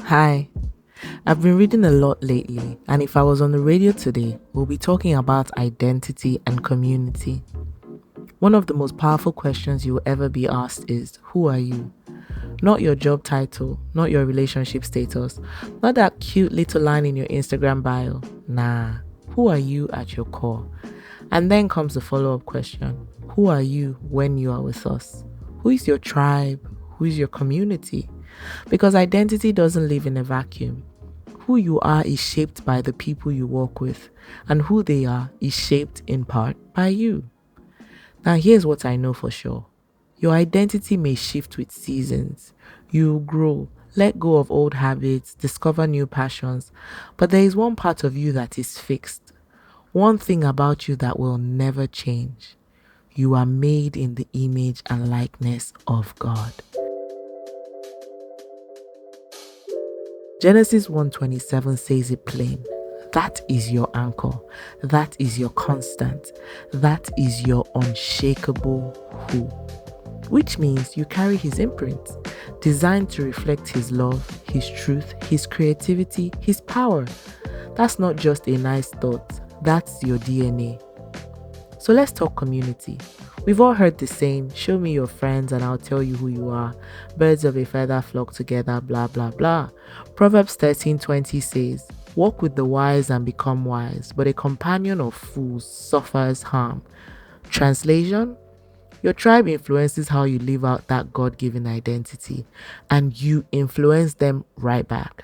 Hi, I've been reading a lot lately, and if I was on the radio today, we'll be talking about identity and community. One of the most powerful questions you will ever be asked is, who are you? Not your job title, not your relationship status, not that cute little line in your Instagram bio. Nah, who are you at your core? And then comes the follow up question, who are you when you are with us? Who is your tribe? Who is your community? Because identity doesn't live in a vacuum. Who you are is shaped by the people you work with, and who they are is shaped in part by you. Now, here's what I know for sure: your identity may shift with seasons. You grow, let go of old habits, discover new passions, but there is one part of you that is fixed. One thing about you that will never change. You are made in the image and likeness of God. Genesis 1:27 says it plain. That is your anchor. That is your constant. That is your unshakable who. Which means you carry his imprint, designed to reflect his love, his truth, his creativity, his power. That's not just a nice thought. That's your DNA. So let's talk community. We've all heard the saying, show me your friends and I'll tell you who you are. Birds of a feather flock together, blah, blah, blah. Proverbs 13:20 says, walk with the wise and become wise, but a companion of fools suffers harm. Translation, your tribe influences how you live out that God-given identity, and you influence them right back.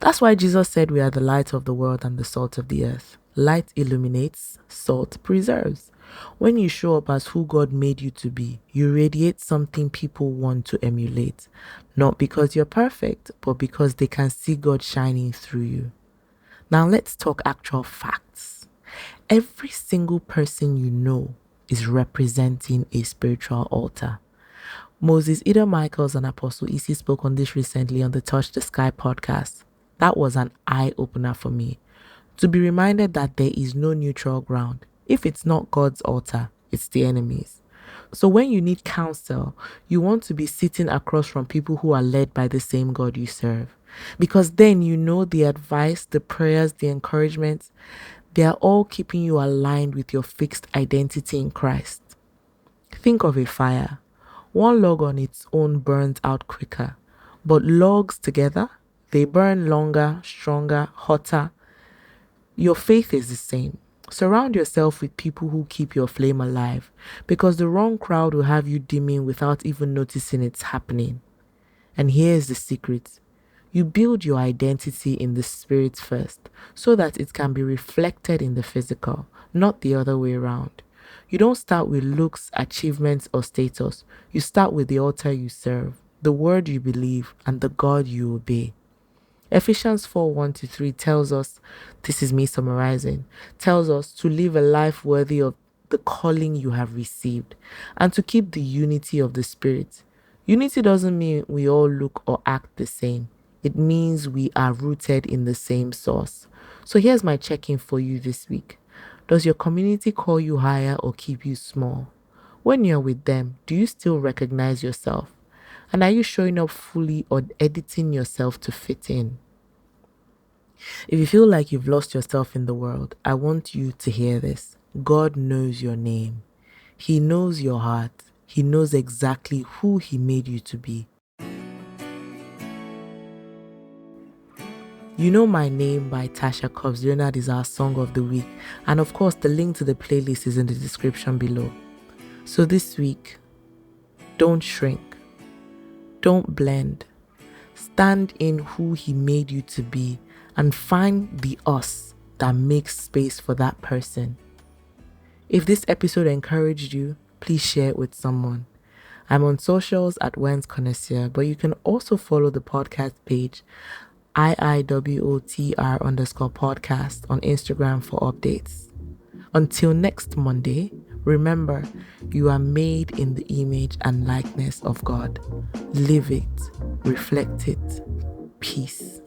That's why Jesus said we are the light of the world and the salt of the earth. Light illuminates, salt preserves. When you show up as who God made you to be, you radiate something people want to emulate. Not because you're perfect, but because they can see God shining through you. Now let's talk actual facts. Every single person you know is representing a spiritual altar. Moses, Ida Michaels, and Apostle Isi spoke on this recently on the Touch the Sky podcast. That was an eye-opener for me. To be reminded that there is no neutral ground. If it's not God's altar, it's the enemy's. So when you need counsel, you want to be sitting across from people who are led by the same God you serve. Because then you know the advice, the prayers, the encouragements, they are all keeping you aligned with your fixed identity in Christ. Think of a fire. One log on its own burns out quicker, but logs together, they burn longer, stronger, hotter. Your faith is the same. Surround yourself with people who keep your flame alive, because the wrong crowd will have you dimming without even noticing it's happening. And here's the secret. You build your identity in the spirit first, so that it can be reflected in the physical, not the other way around. You don't start with looks, achievements, or status. You start with the altar you serve, the word you believe, and the God you obey. Ephesians 4:1-3 tells us, this is me summarizing, tells us to live a life worthy of the calling you have received and to keep the unity of the Spirit. Unity doesn't mean we all look or act the same. It means we are rooted in the same source. So here's my check-in for you this week. Does your community call you higher or keep you small? When you're with them, do you still recognize yourself? And are you showing up fully or editing yourself to fit in? If you feel like you've lost yourself in the world, I want you to hear this. God knows your name. He knows your heart. He knows exactly who He made you to be. You Know My Name by Tasha Cobbs Leonard is our song of the week. And of course, the link to the playlist is in the description below. So this week, don't shrink. Don't blend. Stand in who He made you to be and find the us that makes space for that person. If this episode encouraged you, please share it with someone. I'm on socials at Wens Connoisseur, but you can also follow the podcast page Iiwotr_podcast on Instagram for updates. Until next Monday, remember, you are made in the image and likeness of God. Live it, reflect it. Peace.